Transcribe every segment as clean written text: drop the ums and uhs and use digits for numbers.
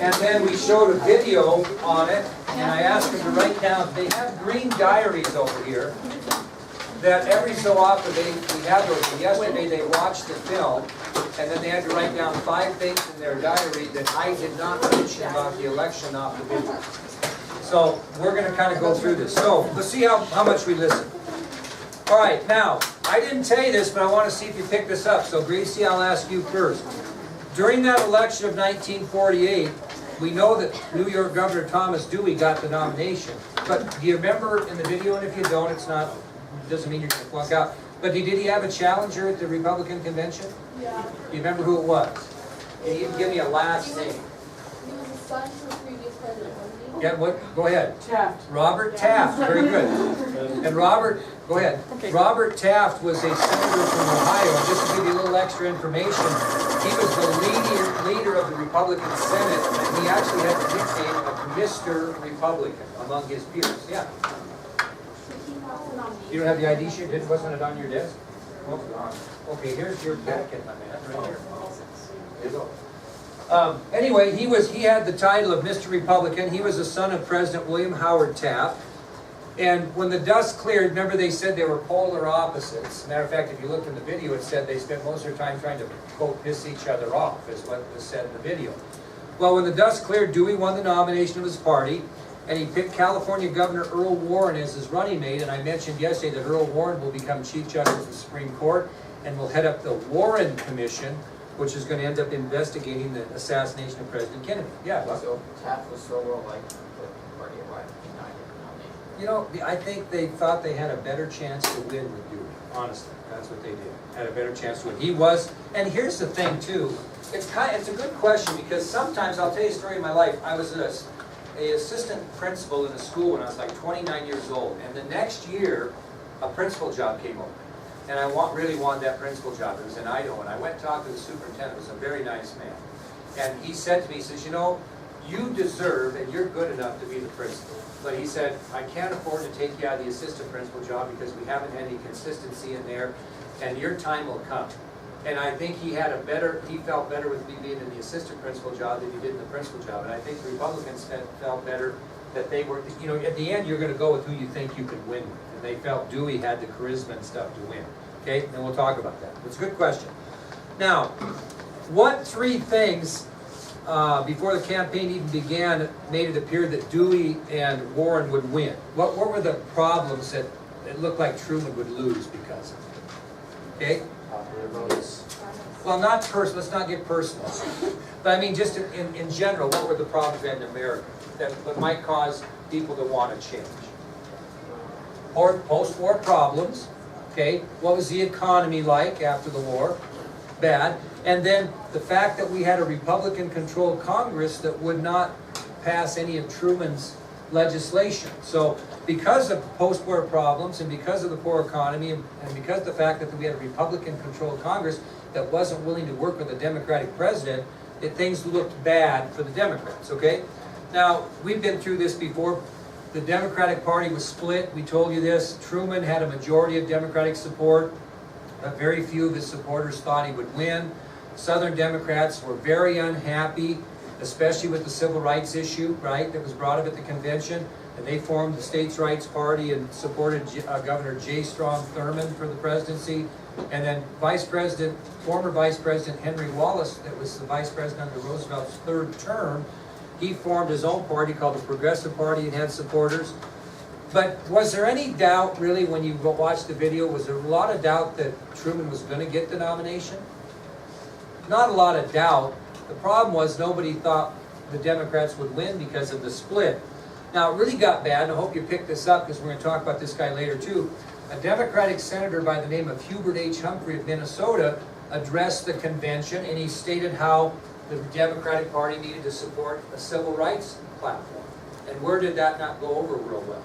And then we showed a video on it, and I asked them to write down, they have green diaries over here, that every so often we have those. And yesterday they watched the film, and then they had to write down 5 things in their diary that I did not mention about the election off the video. So we're going to kind of go through this. So let's see how much we listen. All right, now, I didn't tell you this, but I want to see if you pick this up. So Gracie, I'll ask you first. During that election of 1948, we know that New York Governor Thomas Dewey got the nomination. But do you remember in the video, and if you don't, it doesn't mean you're going to flunk out. But did he have a challenger at the Republican convention? Yeah. Do you remember who it was? Can you even give me a last name? He was a son to a previous president, wasn't he? Yeah, what? Go ahead. Taft. Robert Taft, very good. And Robert, go ahead. Okay. Robert Taft was a senator from Ohio. And just to give you a little extra information, he was the leader of the Republican Senate, and he actually had the nickname of Mr. Republican among his peers. Yeah. You don't have the ID sheet? Wasn't it on your desk? Oh, God. Okay, here's your packet, my man, right here. Here you go. Anyway, he had the title of Mr. Republican. He was the son of President William Howard Taft. And when the dust cleared, remember they said they were polar opposites. Matter of fact, if you looked in the video, it said they spent most of their time trying to, quote, piss each other off, is what was said in the video. Well, when the dust cleared, Dewey won the nomination of his party, and he picked California Governor Earl Warren as his running mate. And I mentioned yesterday that Earl Warren will become Chief Justice of the Supreme Court and will head up the Warren Commission, which is going to end up investigating the assassination of President Kennedy. Yeah. So Taft was so well liked with the party, why did he not get the nomination? You know, I think they thought they had a better chance to win with Dewey. Honestly, that's what they did. Had a better chance to win. He was, and here's the thing too. It's a good question, because sometimes, I'll tell you a story of my life. I was an assistant principal in a school when I was like 29 years old, and the next year a principal job came open, and I really wanted that principal job. It was in Idaho, and I went and talked to the superintendent. It was a very nice man, and he said to me, he says, you know, you deserve and you're good enough to be the principal, but he said, I can't afford to take you out of the assistant principal job because we haven't had any consistency in there, and your time will come. And I think he felt better with me being in the assistant principal job than he did in the principal job. And I think the Republicans felt better that they were, you know, at the end you're going to go with who you think you could win with. And they felt Dewey had the charisma and stuff to win. Okay, and we'll talk about that. It's a good question. Now, what 3 things, before the campaign even began, made it appear that Dewey and Warren would win? What were the problems that it looked like Truman would lose because of it? Okay? Well, not personal. Let's not get personal. But I mean, just in general, what were the problems in America that might cause people to want to change? Or post-war problems. Okay, what was the economy like after the war? Bad. And then the fact that we had a Republican-controlled Congress that would not pass any of Truman's legislation. So because of post-war problems and because of the poor economy and because of the fact that we had a Republican-controlled Congress that wasn't willing to work with a Democratic president, things looked bad for the Democrats, okay? Now, we've been through this before. The Democratic Party was split. We told you this. Truman had a majority of Democratic support, but very few of his supporters thought he would win. Southern Democrats were very unhappy, especially with the civil rights issue, right, that was brought up at the convention. And they formed the States' Rights Party and supported Governor J. Strom Thurmond for the presidency. And then former Vice President Henry Wallace, that was the Vice President under Roosevelt's 3rd term, he formed his own party called the Progressive Party and had supporters. But was there any doubt, really, when you watched the video, was there a lot of doubt that Truman was going to get the nomination? Not a lot of doubt. The problem was nobody thought the Democrats would win because of the split. Now, it really got bad, and I hope you picked this up because we're going to talk about this guy later too. A Democratic senator by the name of Hubert H. Humphrey of Minnesota addressed the convention, and he stated how the Democratic Party needed to support a civil rights platform. And where did that not go over real well?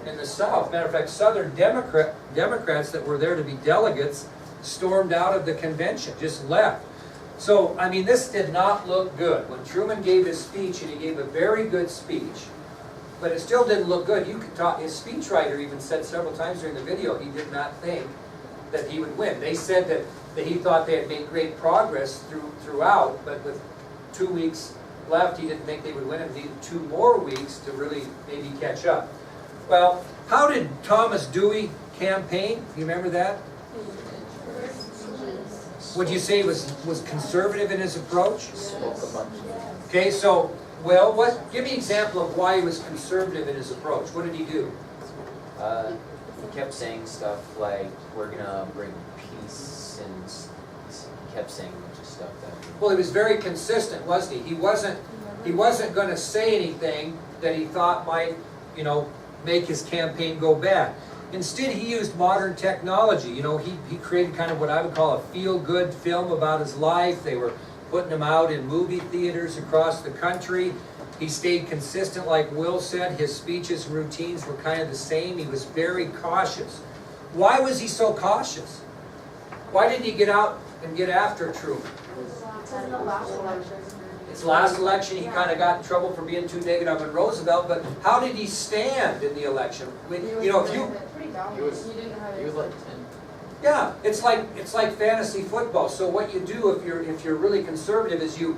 In the South. Matter of fact, Southern Democrats that were there to be delegates stormed out of the convention, just left. So, I mean, this did not look good. When Truman gave his speech, and he gave a very good speech, but it still didn't look good. You could talk, his speechwriter even said several times during the video he did not think that he would win. They said that he thought they had made great progress throughout, but with 2 weeks left. He didn't think they would win and needed 2 more weeks to really maybe catch up. Well, how did Thomas Dewey campaign? You remember that? Would you say was conservative in his approach? Spoke a bunch. Okay, so, well, give me an example of why he was conservative in his approach. What did he do? He kept saying stuff like, we're gonna bring peace, and he kept saying a bunch of stuff that... Well, he was very consistent, wasn't he? He wasn't going to say anything that he thought might, you know, make his campaign go bad. Instead, he used modern technology. You know, he created kind of what I would call a feel-good film about his life. They were putting him out in movie theaters across the country. He stayed consistent, like Will said. His speeches and routines were kind of the same. He was very cautious. Why was he so cautious? Why didn't he get out and get after Truman? His last election, he kind of got in trouble for being too negative on Roosevelt, but how did he stand in the election? You know, if you... He was like 10. Yeah, it's like fantasy football. So what you do if you're really conservative is you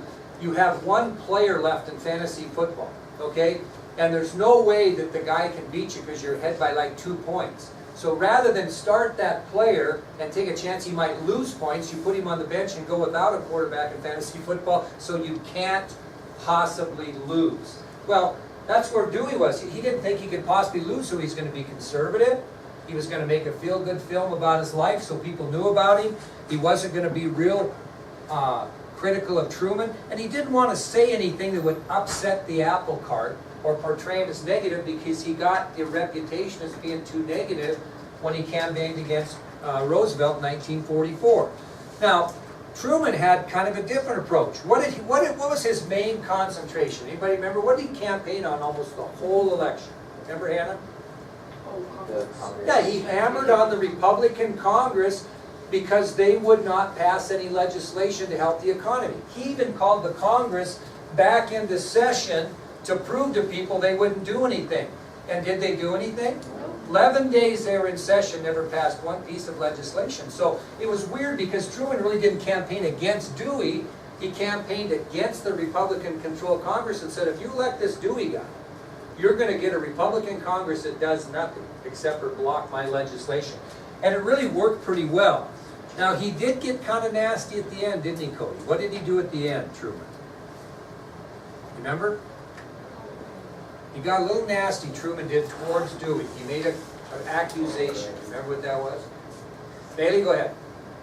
have one player left in fantasy football, okay? And there's no way that the guy can beat you because you're ahead by like 2 points. So rather than start that player and take a chance he might lose points, you put him on the bench and go without a quarterback in fantasy football so you can't possibly lose. Well, that's where Dewey was. He didn't think he could possibly lose, so he's going to be conservative. He was going to make a feel-good film about his life so people knew about him. He wasn't going to be real critical of Truman, and he didn't want to say anything that would upset the apple cart or portray him as negative because he got a reputation as being too negative when he campaigned against Roosevelt in 1944. Now, Truman had kind of a different approach. What was his main concentration? Anybody remember? What did he campaign on almost the whole election? Remember, Hannah? The Congress. Yeah, he hammered on the Republican Congress because they would not pass any legislation to help the economy. He even called the Congress back into session to prove to people they wouldn't do anything. And did they do anything? 11 days they were in session, never passed one piece of legislation. So it was weird because Truman really didn't campaign against Dewey. He campaigned against the Republican-controlled Congress and said, if you elect this Dewey guy, you're going to get a Republican Congress that does nothing except for block my legislation. And it really worked pretty well. Now, he did get kind of nasty at the end, didn't he, Cody? What did he do at the end, Truman? Remember? He got a little nasty, Truman did, towards Dewey. He made an accusation. Remember what that was? Bailey, go ahead.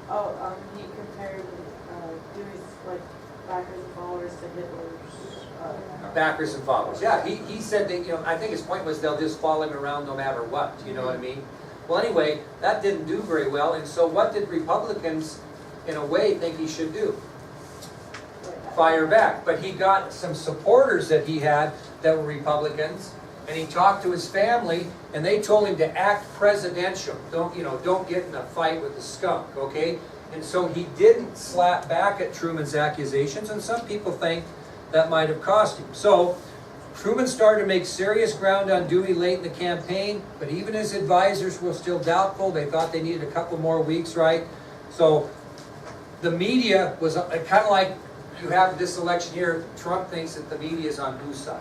Oh, he compared Dewey's like backers and followers to Hitler's. Backers and followers. Yeah, he said that, you know, I think his point was they'll just follow him around no matter what. You know what I mean? Well, anyway, that didn't do very well. And so what did Republicans, in a way, think he should do? Fire back. But he got some supporters that he had that were Republicans, and he talked to his family, and they told him to act presidential. Don't get in a fight with the skunk, okay? And so he didn't slap back at Truman's accusations, and some people think that might have cost him. So Truman started to make serious ground on Dewey late in the campaign, but even his advisors were still doubtful. They thought they needed a couple more weeks, right? So the media was kind of like you have this election here. Trump thinks that the media is on whose side?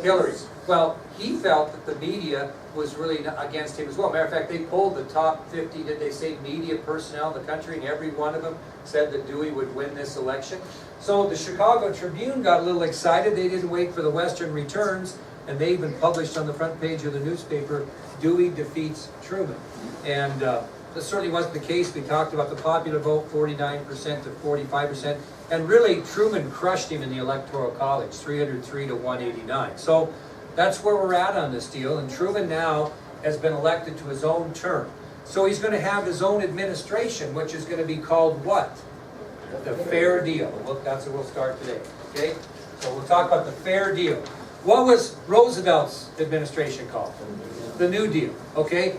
Hillary's. Well, he felt that the media was really against him as well. Matter of fact, they polled the top 50, did they say, media personnel in the country, and every one of them said that Dewey would win this election. So the Chicago Tribune got a little excited. They didn't wait for the Western returns, and they even published on the front page of the newspaper, Dewey defeats Truman. And this certainly wasn't the case. We talked about the popular vote, 49% to 45%. And really, Truman crushed him in the Electoral College, 303 to 189. So that's where we're at on this deal. And Truman now has been elected to his own term. So he's going to have his own administration, which is going to be called what? The Fair Deal. Well, that's where we'll start today. Okay? So we'll talk about the Fair Deal. What was Roosevelt's administration called? The New Deal. Okay?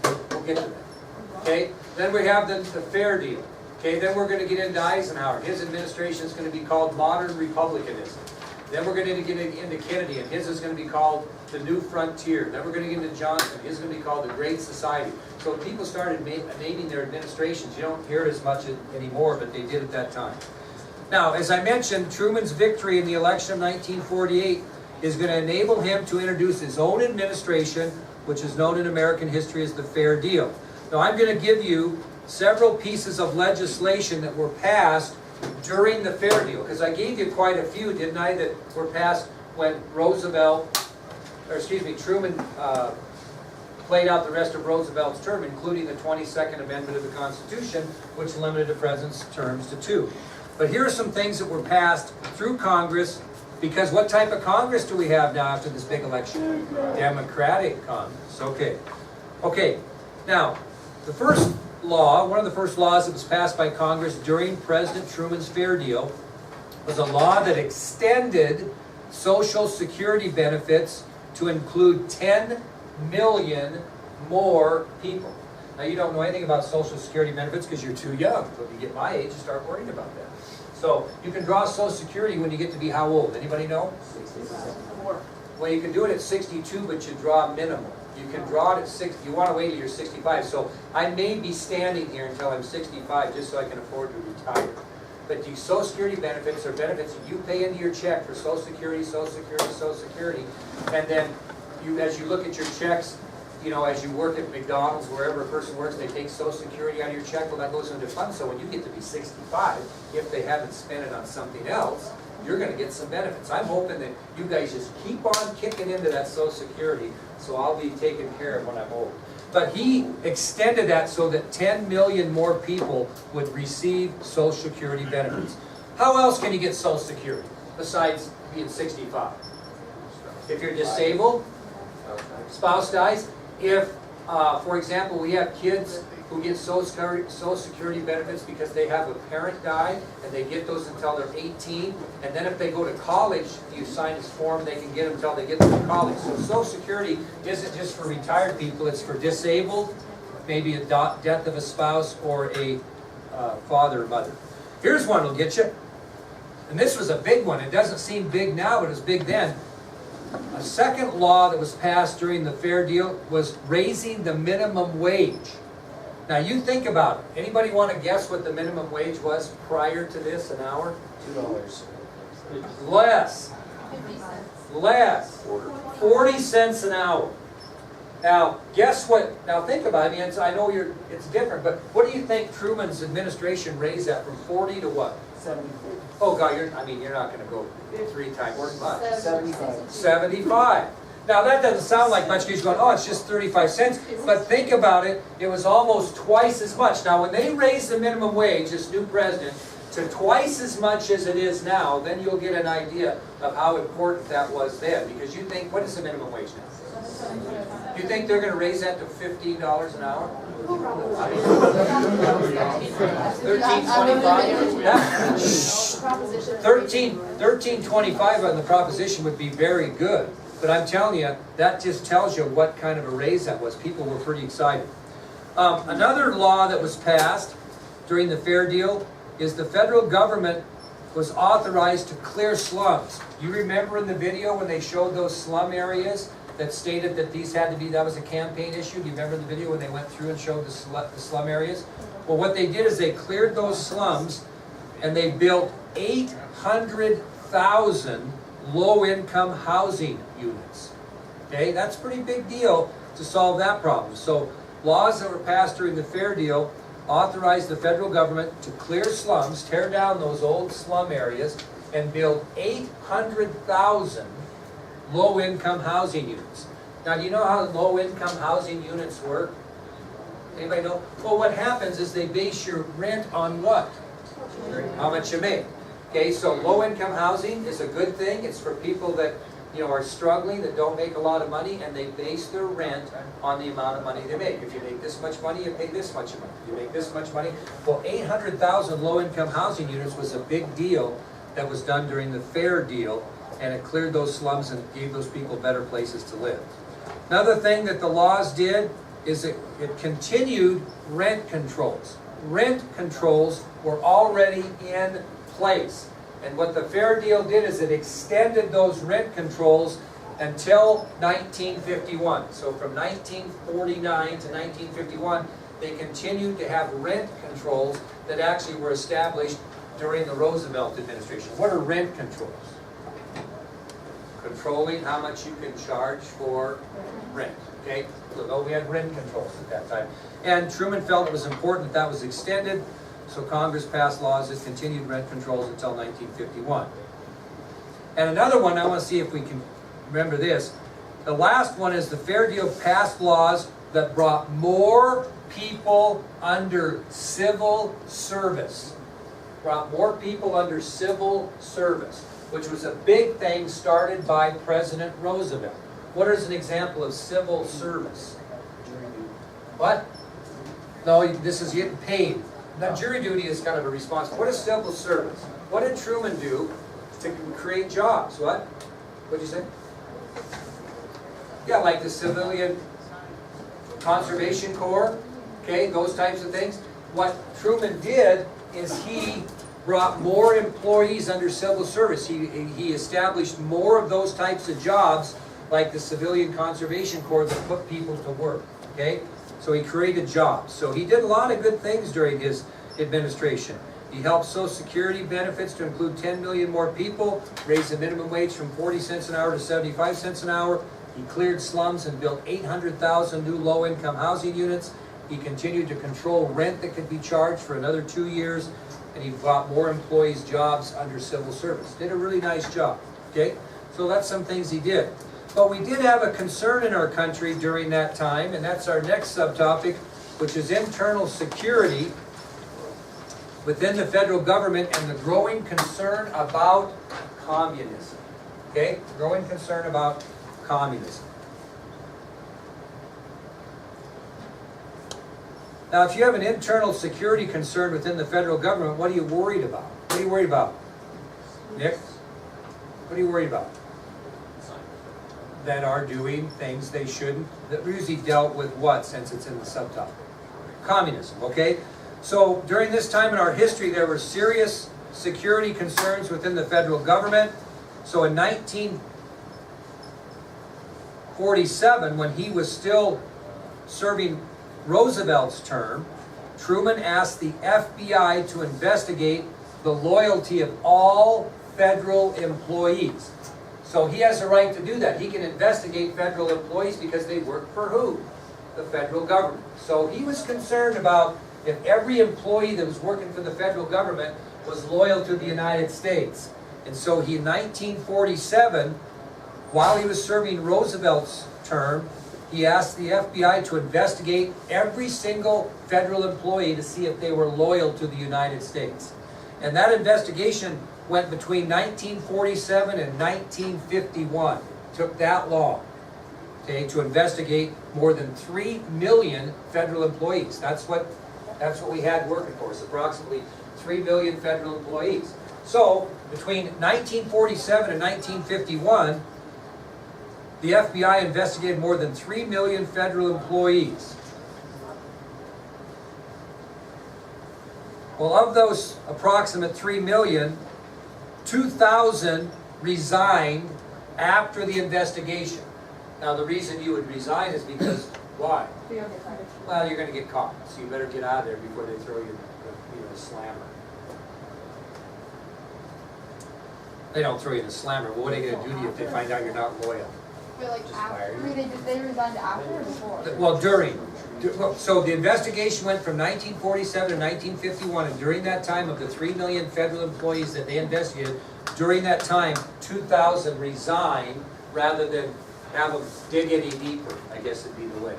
We'll get to that. Okay? Then we have the Fair Deal. Okay, then we're going to get into Eisenhower. His administration is going to be called Modern Republicanism. Then we're going to get into Kennedy, and his is going to be called the New Frontier. Then we're going to get into Johnson. His is going to be called the Great Society. So people started naming their administrations. You don't hear it as much anymore, but they did at that time. Now, as I mentioned, Truman's victory in the election of 1948 is going to enable him to introduce his own administration, which is known in American history as the Fair Deal. Now, I'm going to give you several pieces of legislation that were passed during the Fair Deal, because I gave you quite a few, didn't I, that were passed when Truman played out the rest of Roosevelt's term, including the 22nd Amendment of the Constitution, which limited the president's terms to 2. But here are some things that were passed through Congress, because what type of Congress do we have now after this big election? Democratic Congress. Okay. Now, the first law, one of the first laws that was passed by Congress during President Truman's Fair Deal was a law that extended Social Security benefits to include 10 million more people. Now, you don't know anything about Social Security benefits because you're too young. But if you get my age, you start worrying about that. So you can draw Social Security when you get to be how old? Anybody know? 64. Well, you can do it at 62, but you draw minimum. You can draw it at 60. You want to wait till you're 65. So I may be standing here until I'm 65 just so I can afford to retire. But the Social Security benefits are benefits that you pay into your check for Social Security, Social Security, Social Security. And then you, as you look at your checks, you know, as you work at McDonald's, wherever a person works, they take Social Security out of your check. Well, that goes into funds. So when you get to be 65, if they haven't spent it on something else, you're going to get some benefits. I'm hoping that you guys just keep on kicking into that Social Security, so I'll be taken care of when I'm old. But he extended that so that 10 million more people would receive Social Security benefits. How else can you get Social Security besides being 65? If you're disabled, spouse dies. If, for example, we have kids who get Social Security benefits because they have a parent die, and they get those until they're 18, and then if they go to college, you sign this form, they can get them until they get to college. So Social Security isn't just for retired people, it's for disabled, maybe a death of a spouse, or a father or mother. Here's one that'll get you, and this was a big one. It doesn't seem big now, but it was big then. A second law that was passed during the Fair Deal was raising the minimum wage. Now you think about it. Anybody want to guess what the minimum wage was prior to this, an hour? $2. Less. 50 cents. Less. 40 cents an hour. Now, guess what? Now think about it. I mean, I know it's different, but what do you think Truman's administration raised that from 40 to what? 74. Oh God, you're not going to go 3 times as much. 75. 75. Now that doesn't sound like much because you're going, oh, it's just 35 cents. But think about it, it was almost twice as much. Now when they raised the minimum wage, this new president, to twice as much as it is now, then you'll get an idea of how important that was then. Because you think, what is the minimum wage now? You think they're going to raise that to $15 an hour? $13.25? Yeah. $13.25 on the proposition would be very good. But I'm telling you, that just tells you what kind of a raise that was. People were pretty excited. Another law that was passed during the Fair Deal is the federal government was authorized to clear slums. You remember in the video when they showed those slum areas that stated that these had to be, that was a campaign issue? Do you remember the video when they went through and showed the slum areas? Well, what they did is they cleared those slums and they built 800,000 low-income housing units. Okay, that's a pretty big deal to solve that problem. So laws that were passed during the Fair Deal authorized the federal government to clear slums, tear down those old slum areas, and build 800,000 low-income housing units. Now, do you know how low-income housing units work? Anybody know? Well, what happens is they base your rent on what? How much you make. Okay, so low-income housing is a good thing. It's for people that, you know, are struggling, that don't make a lot of money, and they base their rent on the amount of money they make. If you make this much money, you pay this much money. If you make this much money. Well, 800,000 low-income housing units was a big deal that was done during the Fair Deal, and it cleared those slums and gave those people better places to live. Another thing that the laws did is it continued rent controls. Rent controls were already in place. And what the Fair Deal did is it extended those rent controls until 1951. So from 1949 to 1951, they continued to have rent controls that actually were established during the Roosevelt administration. What are rent controls? Controlling how much you can charge for rent, okay? So we had rent controls at that time. And Truman felt it was important that was extended, so Congress passed laws that continued rent controls until 1951. And another one, I want to see if we can remember this. The last one is the Fair Deal passed laws that brought more people under civil service. Brought more people under civil service, which was a big thing started by President Roosevelt. What is an example of civil service? What? No, this is getting paid. Now, jury duty is kind of a response. What is civil service? What did Truman do to create jobs? What? What'd you say? Yeah, like the Civilian Conservation Corps, okay, those types of things. What Truman did is he brought more employees under civil service. He established more of those types of jobs, like the Civilian Conservation Corps, that put people to work, okay? So he created jobs. So he did a lot of good things during his administration. He helped Social Security benefits to include 10 million more people, raised the minimum wage from 40 cents an hour to 75 cents an hour. He cleared slums and built 800,000 new low-income housing units. He continued to control rent that could be charged for another 2 years, and he brought more employees jobs under civil service. Did a really nice job, okay? So that's some things he did. But we did have a concern in our country during that time, and that's our next subtopic, which is internal security within the federal government and the growing concern about communism, okay? Growing concern about communism. Now, if you have an internal security concern within the federal government, what are you worried about? What are you worried about? Nick? What are you worried about? That are doing things they shouldn't. That usually dealt with what, since it's in the subtopic? Communism, okay? So during this time in our history, there were serious security concerns within the federal government. So in 1947, when he was still serving Roosevelt's term, Truman asked the FBI to investigate the loyalty of all federal employees. So he has a right to do that. He can investigate federal employees because they work for who? The federal government. So he was concerned about if every employee that was working for the federal government was loyal to the United States. And so he, in 1947, while he was serving Roosevelt's term, he asked the FBI to investigate every single federal employee to see if they were loyal to the United States. And that investigation went between 1947 and 1951. It took that long, okay, to investigate more than 3 million federal employees. That's what we had working for us, approximately 3 million federal employees. So between 1947 and 1951, the FBI investigated more than 3 million federal employees. Well, of those approximate 3 million, 2,000 resigned after the investigation. Now, the reason you would resign is because, why? Well, you're going to get caught, so you better get out of there before they throw you the slammer. They don't throw you in the slammer. Well, what are they going to do to you if they find out you're not loyal? But like after, they resigned after or before? Well, during. So the investigation went from 1947 to 1951, and during that time, of the 3 million federal employees that they investigated, during that time, 2,000 resigned rather than have them dig any deeper, I guess would be the way.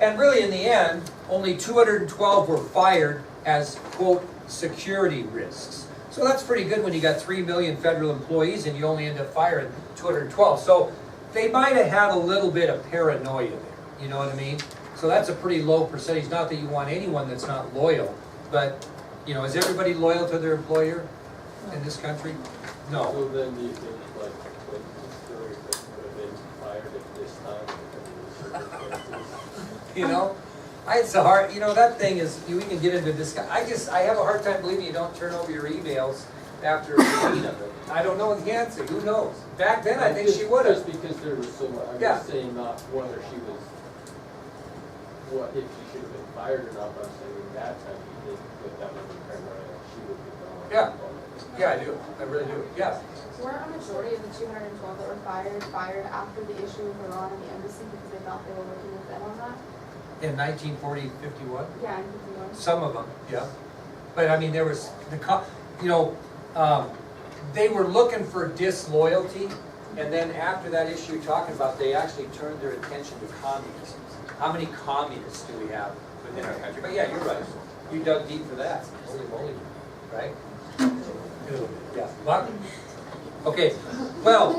And really, in the end, only 212 were fired as, quote, security risks. So that's pretty good when you got 3 million federal employees and you only end up firing 212. So they might have had a little bit of paranoia there, you know what I mean? So that's a pretty low percentage. Not that you want anyone that's not loyal, but, you know, is everybody loyal to their employer in this country? No. So then do you think, like the story that would have been fired at this time because of the circumstances? You know, it's a hard, you know, that thing is, we can get into this. I have a hard time believing you don't turn over your emails after a meeting of it. I don't know the answer. Who knows? Back then, I think she would have. Just because there was so much, I'm Yeah. just saying not whether she was, what, if she should have been fired or not, but I'm saying at that time, you think that that was a paranoia, she would be gone. Yeah. Yeah, I do, I really do, yeah. Weren't a majority of the 212 that were fired after the issue with Iran and the embassy because they thought they were working with them on that? In 1940, 51? Yeah, in 51. Some of them, yeah. But I mean, there was, they were looking for disloyalty, and then after that issue you're talking about, they actually turned their attention to communism. How many communists do we have within our country? But yeah, you're right. You dug deep for that. Holy moly, right? Yeah. Buck? Okay, well,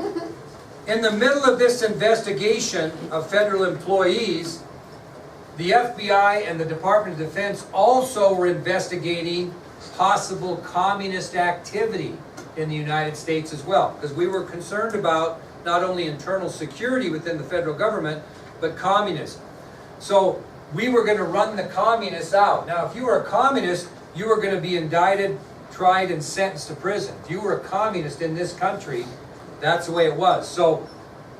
in the middle of this investigation of federal employees, the FBI and the Department of Defense also were investigating possible communist activity in the United States as well, because we were concerned about not only internal security within the federal government, but communism. So we were going to run the communists out. Now, if you were a communist, you were going to be indicted, tried, and sentenced to prison. If you were a communist in this country, that's the way it was. So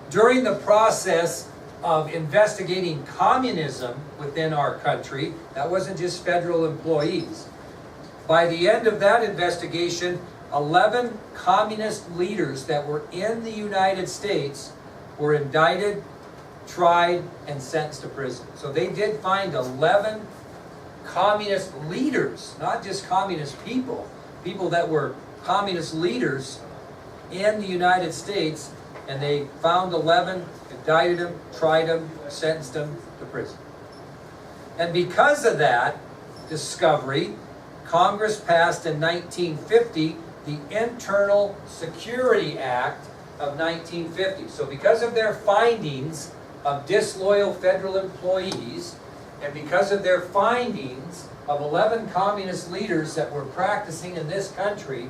during the process of investigating communism within our country, that wasn't just federal employees. By the end of that investigation, 11 communist leaders that were in the United States were indicted, tried, and sentenced to prison. So they did find 11 communist leaders, not just communist people, people that were communist leaders in the United States, and they found 11, indicted them, tried them, sentenced them to prison. And because of that discovery, Congress passed in 1950 the Internal Security Act of 1950. So because of their findings of disloyal federal employees, and because of their findings of 11 communist leaders that were practicing in this country,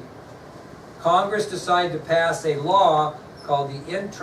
Congress decided to pass a law called the Internal